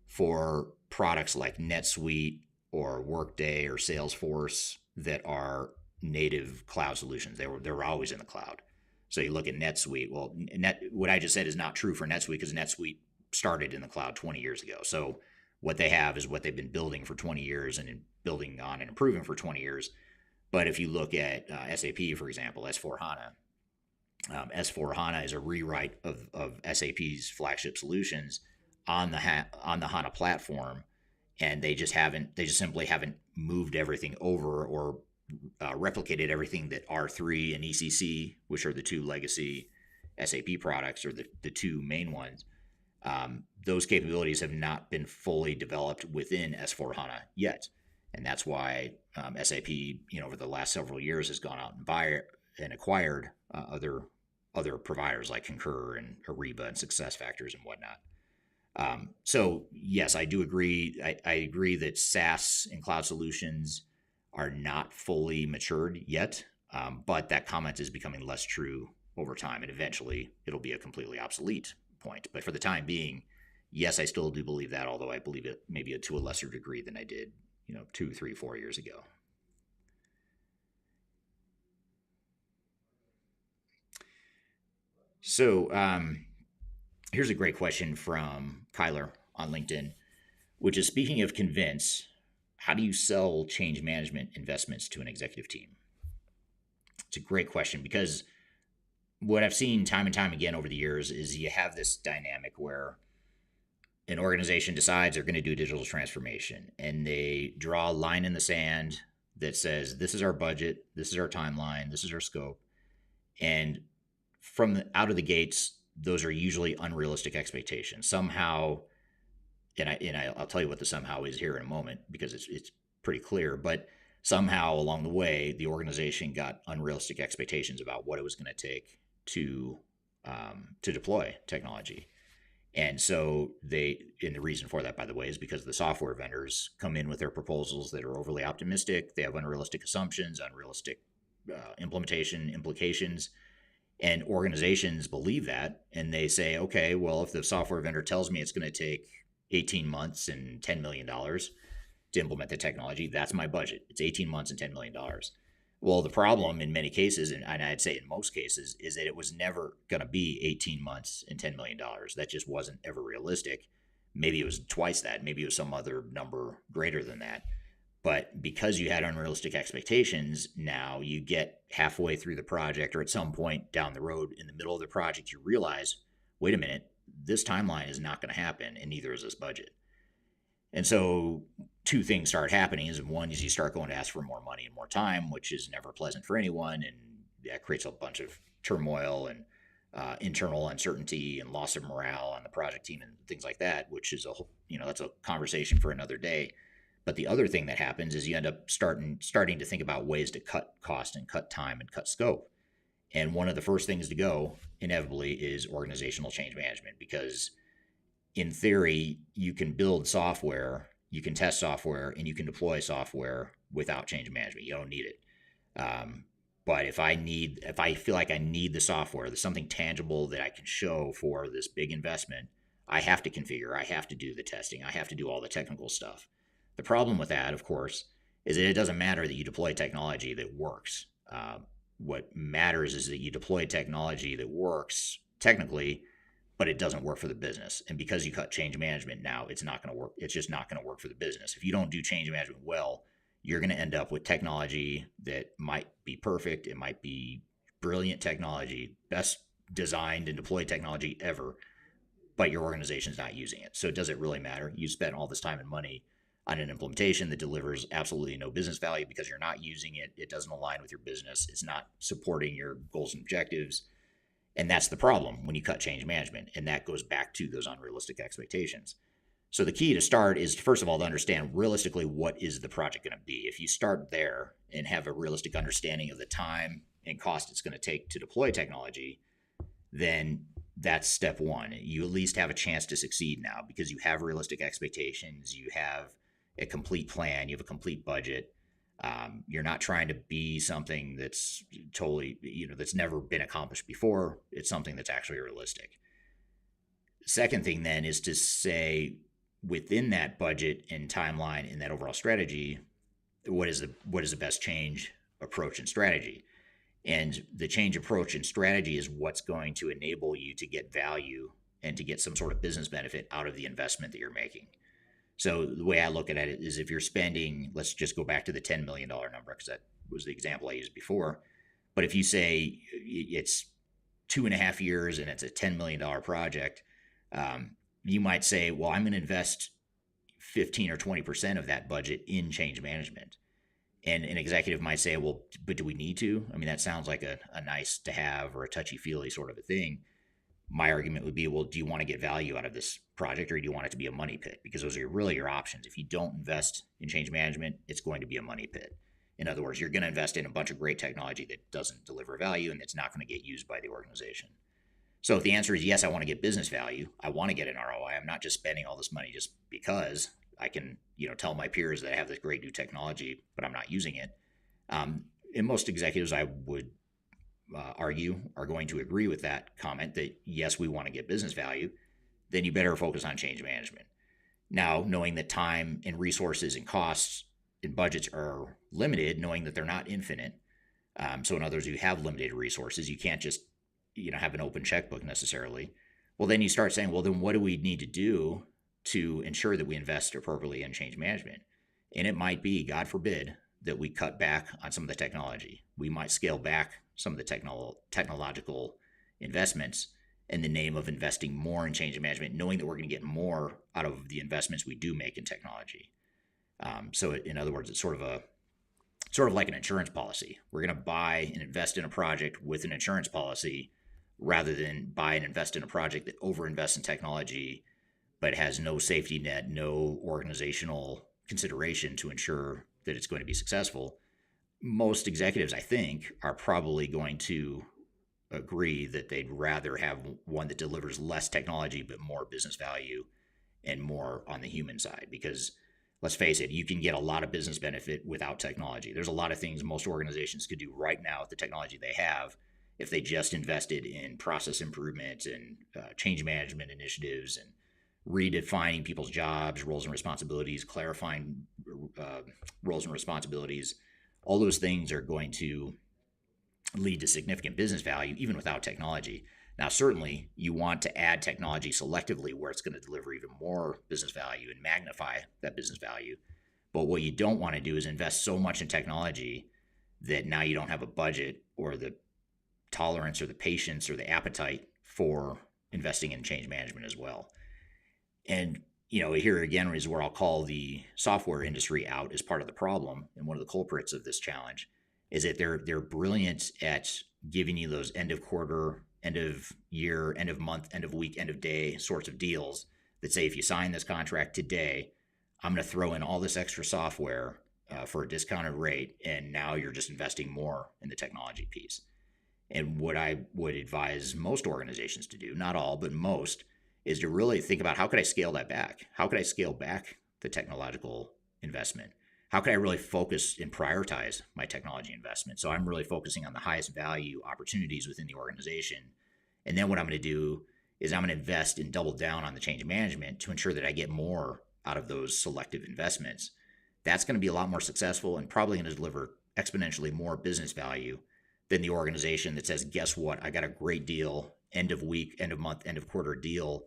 for products like NetSuite or Workday or Salesforce that are native cloud solutions. They're always in the cloud. So you look at NetSuite. Well, what I just said is not true for NetSuite, because NetSuite started in the cloud 20 years ago. So what they have is what they've been building for 20 years and building on and improving for 20 years. But if you look at SAP, for example, S4 HANA, S4 HANA is a rewrite of SAP's flagship solutions on on the HANA platform, and they just simply haven't moved everything over or replicated everything that R3 and ECC, which are the two legacy SAP products, or the two main ones. Those capabilities have not been fully developed within S4 HANA yet, and that's why SAP, over the last several years, has gone out and acquired other providers like Concur and Ariba and SuccessFactors and whatnot. So yes, I do agree. I agree that SaaS and cloud solutions are not fully matured yet, but that comment is becoming less true over time, and eventually it'll be a completely obsolete point. But for the time being, yes, I still do believe that, although I believe it maybe to a lesser degree than I did, 2, 3, 4 years ago. So here's a great question from Kyler on LinkedIn, which is, speaking of convince, how do you sell change management investments to an executive team? It's a great question, because what I've seen time and time again over the years is you have this dynamic where an organization decides they're going to do digital transformation, and they draw a line in the sand that says, this is our budget, this is our timeline, this is our scope. And out of the gates, those are usually unrealistic expectations. Somehow, I'll tell you what the somehow is here in a moment, because it's pretty clear, but somehow along the way, the organization got unrealistic expectations about what it was going to take to deploy technology. And so and the reason for that, by the way, is because the software vendors come in with their proposals that are overly optimistic. They have unrealistic assumptions, unrealistic implementation implications. And organizations believe that, and they say, okay, well, if the software vendor tells me it's going to take 18 months and $10 million to implement the technology, that's my budget. It's 18 months and $10 million. Well, the problem in many cases, and I'd say in most cases, is that it was never going to be 18 months and $10 million. That just wasn't ever realistic. Maybe it was twice that. Maybe it was some other number greater than that. But because you had unrealistic expectations, now you get halfway through the project, or at some point down the road in the middle of the project, you realize, wait a minute, this timeline is not going to happen, and neither is this budget. And so two things start happening. One is you start going to ask for more money and more time, which is never pleasant for anyone, and that creates a bunch of turmoil and internal uncertainty and loss of morale on the project team and things like that, which is that's a conversation for another day. But the other thing that happens is you end up starting to think about ways to cut cost and cut time and cut scope. And one of the first things to go, inevitably, is organizational change management, because in theory, you can build software, you can test software, and you can deploy software without change management. You don't need it. But if I feel like I need the software, there's something tangible that I can show for this big investment, I have to configure, I have to do the testing, I have to do all the technical stuff. The problem with that, of course, is that it doesn't matter that you deploy technology that works. What matters is that you deploy technology that works technically, but it doesn't work for the business. And because you cut change management now, it's not going to work. It's just not going to work for the business. If you don't do change management well, you're going to end up with technology that might be perfect. It might be brilliant technology, best designed and deployed technology ever, but your organization's not using it. So does it really matter? You spent all this time and money on an implementation that delivers absolutely no business value because you're not using it. It doesn't align with your business. It's not supporting your goals and objectives. And that's the problem when you cut change management. And that goes back to those unrealistic expectations. So the key to start is, first of all, to understand realistically what is the project going to be. If you start there and have a realistic understanding of the time and cost it's going to take to deploy technology, then that's step one. You at least have a chance to succeed now because you have realistic expectations. You have a complete plan. You have a complete budget. You're not trying to be something that's totally, that's never been accomplished before. It's something that's actually realistic. Second thing then is to say, within that budget and timeline and that overall strategy, what is the best change approach and strategy? And the change approach and strategy is what's going to enable you to get value and to get some sort of business benefit out of the investment that you're making. So the way I look at it is, if you're spending, let's just go back to the $10 million number, because was the example I used before. But if you say it's 2.5 years and it's a $10 million project, you might say, well, I'm going to invest 15 or 20% of that budget in change management. And an executive might say, well, but do we need to? I mean, that sounds like a nice to have or a touchy feely sort of a thing. My argument would be, well, do you want to get value out of this project, or do you want it to be a money pit? Because those are really your options. If you don't invest in change management, it's going to be a money pit. In other words, you're going to invest in a bunch of great technology that doesn't deliver value and it's not going to get used by the organization. So if the answer is yes, I want to get business value, I want to get an ROI. I'm not just spending all this money just because I can, tell my peers that I have this great new technology, but I'm not using it. And most executives, I would argue, are going to agree with that comment that yes, we want to get business value. Then you better focus on change management. Now, knowing that time and resources and costs and budgets are limited, knowing that they're not infinite. So in other words, you have limited resources. You can't just, have an open checkbook necessarily. Well, then you start saying, well, then what do we need to do to ensure that we invest appropriately in change management? And it might be, God forbid, that we cut back on some of the technology. We might scale back some of the technological investments in the name of investing more in change management, knowing that we're going to get more out of the investments we do make in technology. So in other words, it's sort of like an insurance policy. We're going to buy and invest in a project with an insurance policy rather than buy and invest in a project that overinvests in technology but has no safety net, no organizational consideration to ensure that it's going to be successful. Most executives, I think, are probably going to agree that they'd rather have one that delivers less technology but more business value and more on the human side. Because let's face it, you can get a lot of business benefit without technology. There's a lot of things most organizations could do right now with the technology they have if they just invested in process improvement and change management initiatives and redefining people's jobs, roles and responsibilities, clarifying roles and responsibilities. All those things are going to lead to significant business value even without technology. Now, certainly you want to add technology selectively where it's going to deliver even more business value and magnify that business value. But what you don't want to do is invest so much in technology that now you don't have a budget or the tolerance or the patience or the appetite for investing in change management as well. And, here again is where I'll call the software industry out as part of the problem. And one of the culprits of this challenge is that they're brilliant at giving you those end of quarter, end of year, end of month, end of week, end of day sorts of deals that say, if you sign this contract today, I'm going to throw in all this extra software for a discounted rate. And now you're just investing more in the technology piece. And what I would advise most organizations to do, not all, but most, is to really think about, how could I scale that back? How could I scale back the technological investment? How could I really focus and prioritize my technology investment? So I'm really focusing on the highest value opportunities within the organization. And then what I'm going to do is I'm going to invest and double down on the change management to ensure that I get more out of those selective investments. That's going to be a lot more successful and probably going to deliver exponentially more business value than the organization that says, guess what? I got a great deal, end of week, end of month, end of quarter deal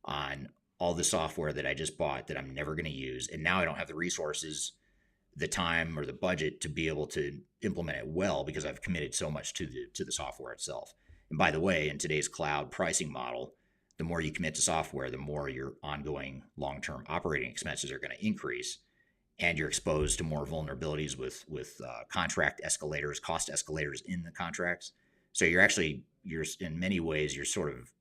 on all the software that I just bought that I'm never going to use. And now I don't have the resources, the time, or the budget to be able to implement it well because I've committed so much to the software itself. And by the way, in today's cloud pricing model, the more you commit to software, the more your ongoing long-term operating expenses are going to increase. And you're exposed to more vulnerabilities with contract escalators, cost escalators in the contracts. So you're in many ways, you're sort of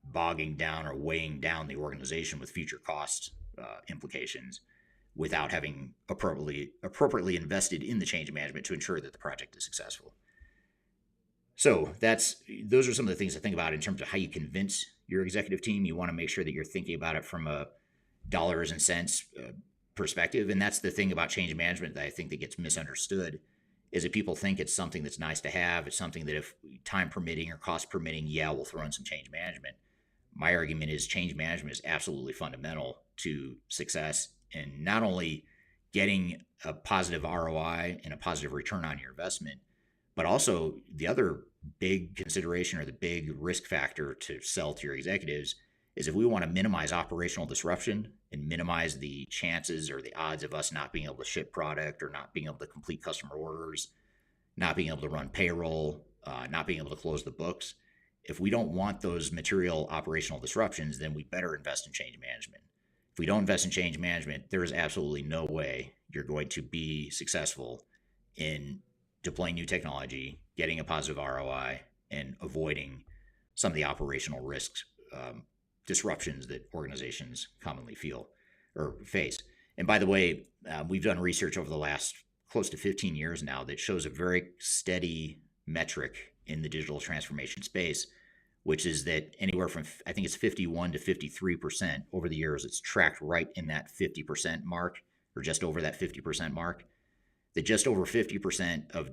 bogging down or weighing down the organization with future cost implications without having appropriately invested in the change management to ensure that the project is successful. So those are some of the things to think about in terms of how you convince your executive team. You want to make sure that you're thinking about it from a dollars and cents perspective. And that's the thing about change management that I think that gets misunderstood, is that people think it's something that's nice to have. It's something that if time permitting or cost permitting, we'll throw in some change management. My argument is change management is absolutely fundamental to success, and not only getting a positive ROI and a positive return on your investment, but also the other big consideration or the big risk factor to sell to your executives is if we want to minimize operational disruption and minimize the chances or the odds of us not being able to ship product or not being able to complete customer orders, not being able to run payroll, not being able to close the books. If we don't want those material operational disruptions, then we better invest in change management. If we don't invest in change management, there is absolutely no way you're going to be successful in deploying new technology, getting a positive ROI, and avoiding some of the operational risks, disruptions that organizations commonly feel or face. And by the way, we've done research over the last close to 15 years now that shows a very steady metric in the digital transformation space, which is that anywhere from, I think it's 51 to 53% over the years, it's tracked right in that 50% mark, or just over that 50% mark, that just over 50% of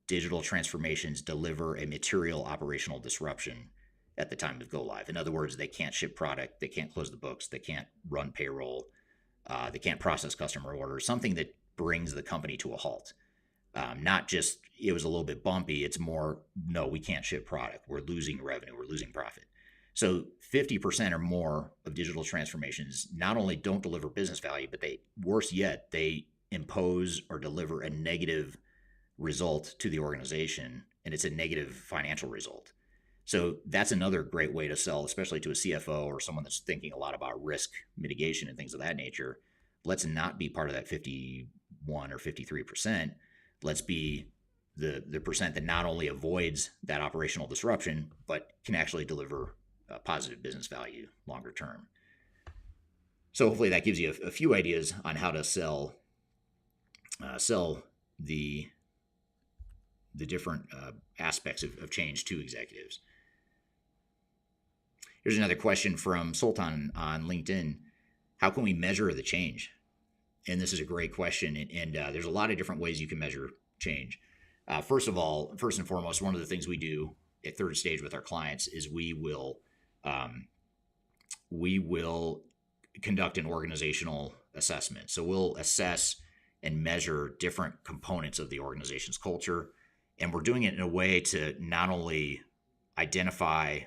digital transformations deliver a material operational disruption at the time of go live. In other words, they can't ship product, they can't close the books, they can't run payroll, they can't process customer orders, something that brings the company to a halt. Not just it was a little bit bumpy, it's more, no, we can't ship product, we're losing revenue, we're losing profit. So 50% or more of digital transformations not only don't deliver business value, but they, worse yet, they impose or deliver a negative result to the organization, and it's a negative financial result. So that's another great way to sell, especially to a CFO or someone that's thinking a lot about risk mitigation and things of that nature. Let's not be part of that 51 or 53%. Let's be the percent that not only avoids that operational disruption, but can actually deliver positive business value longer term. So hopefully that gives you a few ideas on how to sell the different aspects of change to executives. Here's another question from Sultan on LinkedIn. How can we measure the change? And this is a great question. And there's a lot of different ways you can measure change. First and foremost, one of the things we do at Third Stage with our clients is we will conduct an organizational assessment. So we'll assess and measure different components of the organization's culture. And we're doing it in a way to not only identify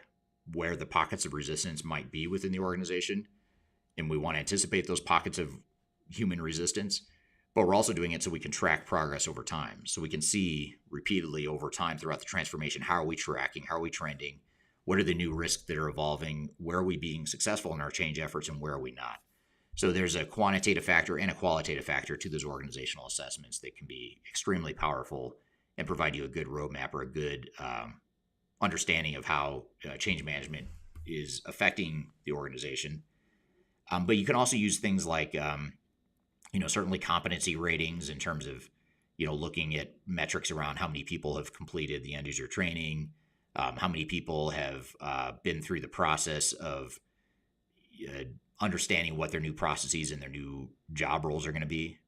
where the pockets of resistance might be within the organization, and we want to anticipate those pockets of human resistance, but we're also doing it so we can track progress over time. So we can see repeatedly over time throughout the transformation, how are we tracking, how are we trending, what are the new risks that are evolving, where are we being successful in our change efforts, and where are we not? So there's a quantitative factor and a qualitative factor to those organizational assessments that can be extremely powerful and provide you a good roadmap or a good understanding of how change management is affecting the organization. But you can also use things like, certainly competency ratings in terms of, looking at metrics around how many people have completed the end user training, how many people have been through the process of understanding what their new processes and their new job roles are going to be.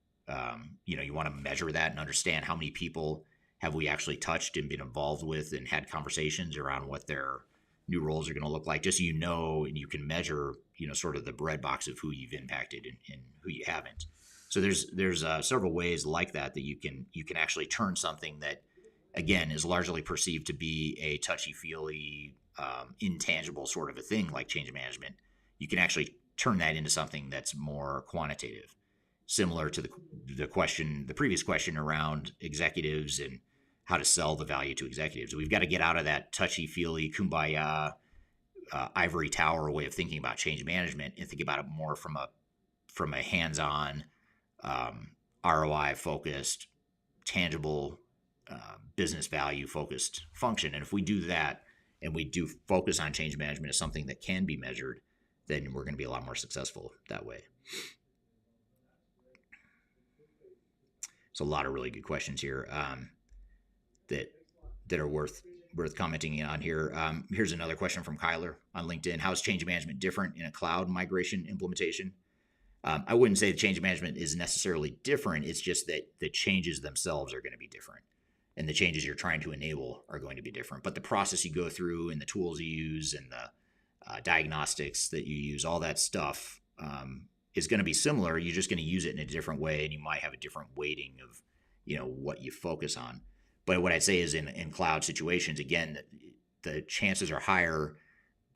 You want to measure that and understand how many people have we actually touched and been involved with and had conversations around what their new roles are going to look like, just so and you can measure, sort of the breadbox of who you've impacted and who you haven't. So there's several ways like that you can actually turn something that, again, is largely perceived to be a touchy-feely, intangible sort of a thing like change management. You can actually turn that into something that's more quantitative, similar to the previous question around executives and how to sell the value to executives. We've got to get out of that touchy-feely, kumbaya, ivory tower way of thinking about change management and think about it more from a hands-on, ROI-focused, tangible, business value-focused function. And if we do that and we do focus on change management as something that can be measured, then we're going to be a lot more successful that way. So a lot of really good questions here that are worth commenting on here. Here's another question from Kyler on LinkedIn. How is change management different in a cloud migration implementation? I wouldn't say the change management is necessarily different. It's just that the changes themselves are going to be different, and the changes you're trying to enable are going to be different. But the process you go through and the tools you use and the diagnostics that you use, all that stuff is going to be similar. You're just going to use it in a different way, and you might have a different weighting of what you focus on. But what I'd say is in cloud situations, again, the chances are higher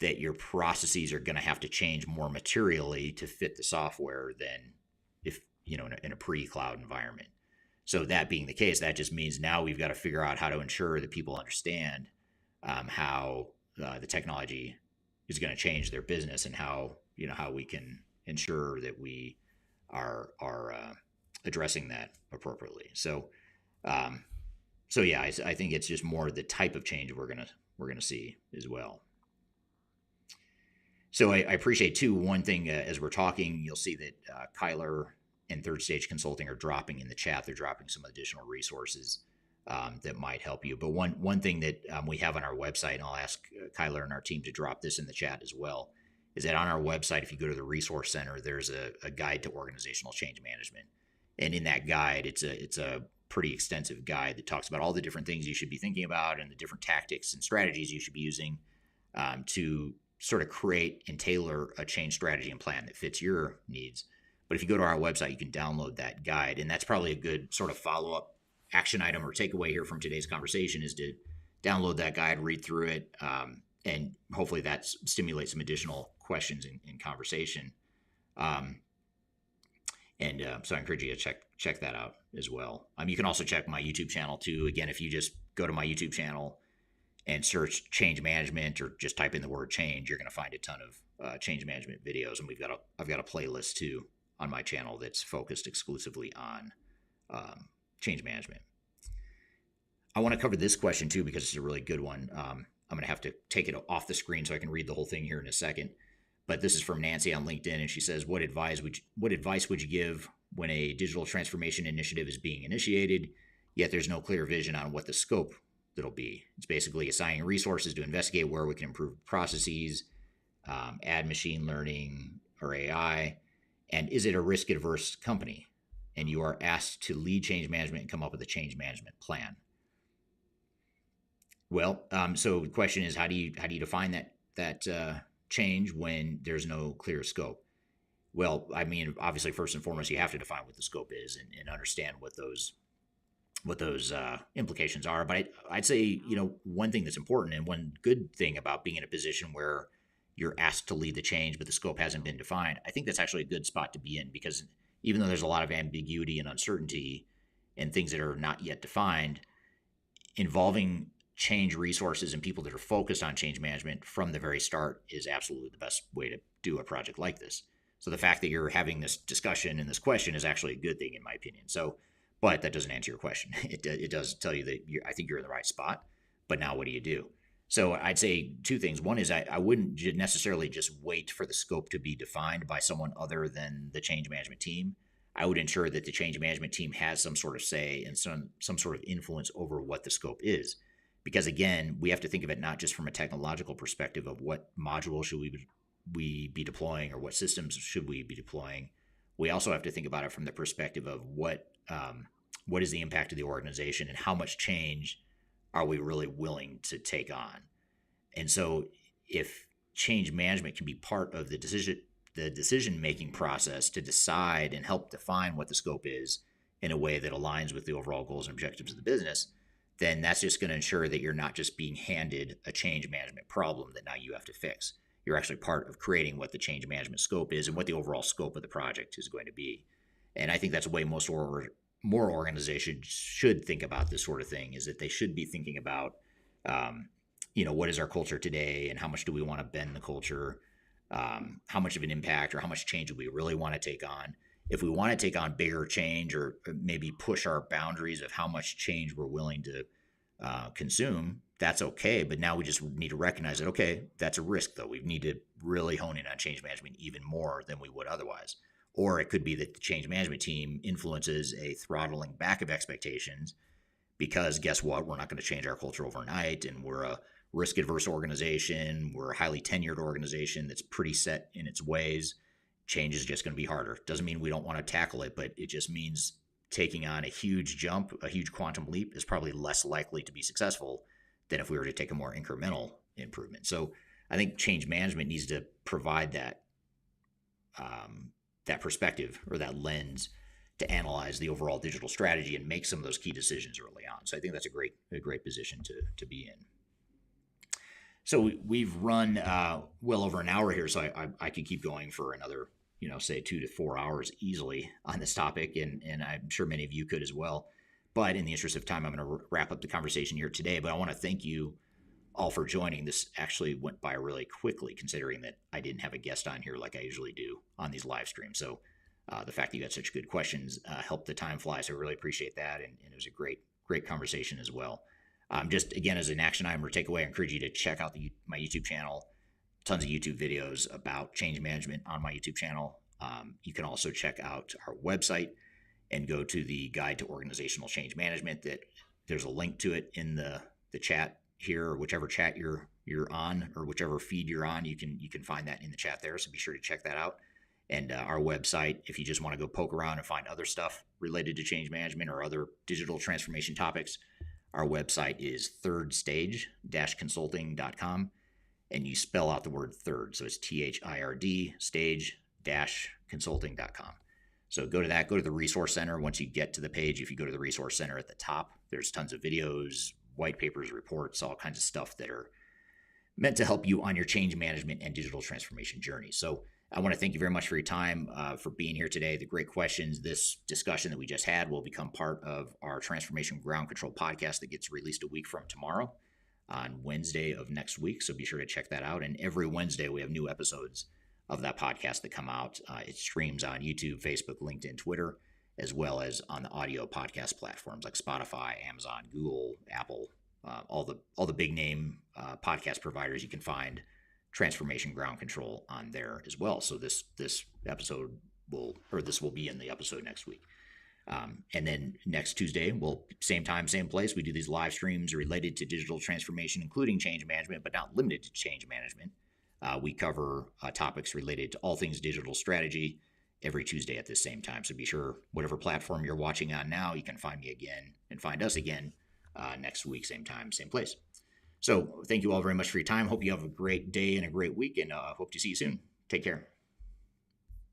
that your processes are going to have to change more materially to fit the software than if, in a pre-cloud environment. So that being the case, that just means now we've got to figure out how to ensure that people understand how the technology is going to change their business, and how we can ensure that we are addressing that appropriately. So yeah, I think it's just more the type of change we're gonna see as well. So I appreciate too, one thing, as we're talking, you'll see that Kyler and Third Stage Consulting are dropping in the chat. They're dropping some additional resources that might help you. But one thing that we have on our website, and I'll ask Kyler and our team to drop this in the chat as well, is that on our website, if you go to the resource center, there's a guide to organizational change management. And in that guide, it's a pretty extensive guide that talks about all the different things you should be thinking about and the different tactics and strategies you should be using to sort of create and tailor a change strategy and plan that fits your needs. But if you go to our website, you can download that guide. And that's probably a good sort of follow-up action item or takeaway here from today's conversation, is to download that guide, read through it, and hopefully that stimulates some additional questions in conversation. So I encourage you to check that out as well. You can also check my YouTube channel too. Again, if you just go to my YouTube channel and search change management, or just type in the word change, you're going to find a ton of change management videos. And I've got a playlist too on my channel that's focused exclusively on change management. I want to cover this question too, because it's a really good one. I'm going to have to take it off the screen so I can read the whole thing here in a second. But this is from Nancy on LinkedIn, and she says, what advice would you give when a digital transformation initiative is being initiated, yet there's no clear vision on what the scope that'll be? It's basically assigning resources to investigate where we can improve processes, add machine learning or AI, and is it a risk-averse company? And you are asked to lead change management and come up with a change management plan. Well, so the question is, how do you define that change when there's no clear scope? Well, I mean, obviously, first and foremost, you have to define what the scope is and understand what those implications are. But I'd say, one thing that's important, and one good thing about being in a position where you're asked to lead the change, but the scope hasn't been defined, I think that's actually a good spot to be in, because even though there's a lot of ambiguity and uncertainty and things that are not yet defined, involving change resources and people that are focused on change management from the very start is absolutely the best way to do a project like this. So the fact that you're having this discussion and this question is actually a good thing, in my opinion. But that doesn't answer your question. It does tell you that I think you're in the right spot, but now what do you do? So I'd say two things. One is I wouldn't necessarily just wait for the scope to be defined by someone other than the change management team. I would ensure that the change management team has some sort of say and some sort of influence over what the scope is. Because again, we have to think of it not just from a technological perspective of what module should we be deploying, or what systems should we be deploying. We also have to think about it from the perspective of what is the impact of the organization, and how much change are we really willing to take on. And so if change management can be part of the decision-making process to decide and help define what the scope is in a way that aligns with the overall goals and objectives of the business, then that's just going to ensure that you're not just being handed a change management problem that now you have to fix. You're actually part of creating what the change management scope is and what the overall scope of the project is going to be. And I think that's the way more organizations should think about this sort of thing, is that they should be thinking about, what is our culture today, and how much do we want to bend the culture? How much of an impact or how much change do we really want to take on? If we want to take on bigger change, or maybe push our boundaries of how much change we're willing to consume, that's okay. But now we just need to recognize that, okay, that's a risk, though. We need to really hone in on change management even more than we would otherwise. Or it could be that the change management team influences a throttling back of expectations, because guess what? We're not going to change our culture overnight, and we're a risk-averse organization. We're a highly tenured organization that's pretty set in its ways. Change is just going to be harder. Doesn't mean we don't want to tackle it, but it just means taking on a huge jump, a huge quantum leap, is probably less likely to be successful than if we were to take a more incremental improvement. So I think change management needs to provide that perspective, or that lens, to analyze the overall digital strategy and make some of those key decisions early on. So I think that's a great position to be in. So we've run well over an hour here, so I could keep going for another, say 2 to 4 hours easily on this topic, and I'm sure many of you could as well. But in the interest of time, I'm going to wrap up the conversation here today. But I want to thank you all for joining. This actually went by really quickly, considering that I didn't have a guest on here like I usually do on these live streams. So the fact that you had such good questions helped the time fly. So I really appreciate that, and it was a great conversation as well. Just again, as an action item or takeaway, I encourage you to check out my YouTube channel. Tons of YouTube videos about change management on my YouTube channel. You can also check out our website and go to the Guide to Organizational Change Management. That there's a link to it in the chat here, or whichever chat you're on, or whichever feed you're on. You can find that in the chat there. So be sure to check that out. And our website, if you just want to go poke around and find other stuff related to change management or other digital transformation topics, our website is thirdstage-consulting.com, and you spell out the word third. So it's THIRD stage-consulting.com. So go to that, go to the resource center. Once you get to the page, if you go to the resource center at the top, there's tons of videos, white papers, reports, all kinds of stuff that are meant to help you on your change management and digital transformation journey. So I want to thank you very much for your time, for being here today. The great questions, this discussion that we just had will become part of our Transformation Ground Control podcast that gets released a week from tomorrow on Wednesday of next week. So be sure to check that out. And every Wednesday, we have new episodes of that podcast that come out. It streams on YouTube, Facebook, LinkedIn, Twitter, as well as on the audio podcast platforms like Spotify, Amazon, Google, Apple, all the big name podcast providers. You can find Transformation Ground Control on there as well. So this episode this will be in the episode next week. And then next Tuesday, same time, same place, we do these live streams related to digital transformation, including change management, but not limited to change management. We cover topics related to all things digital strategy every Tuesday at the same time. So be sure, whatever platform you're watching on now, you can find me again and find us again next week, same time, same place. So thank you all very much for your time. Hope you have a great day and a great week, and hope to see you soon. Take care.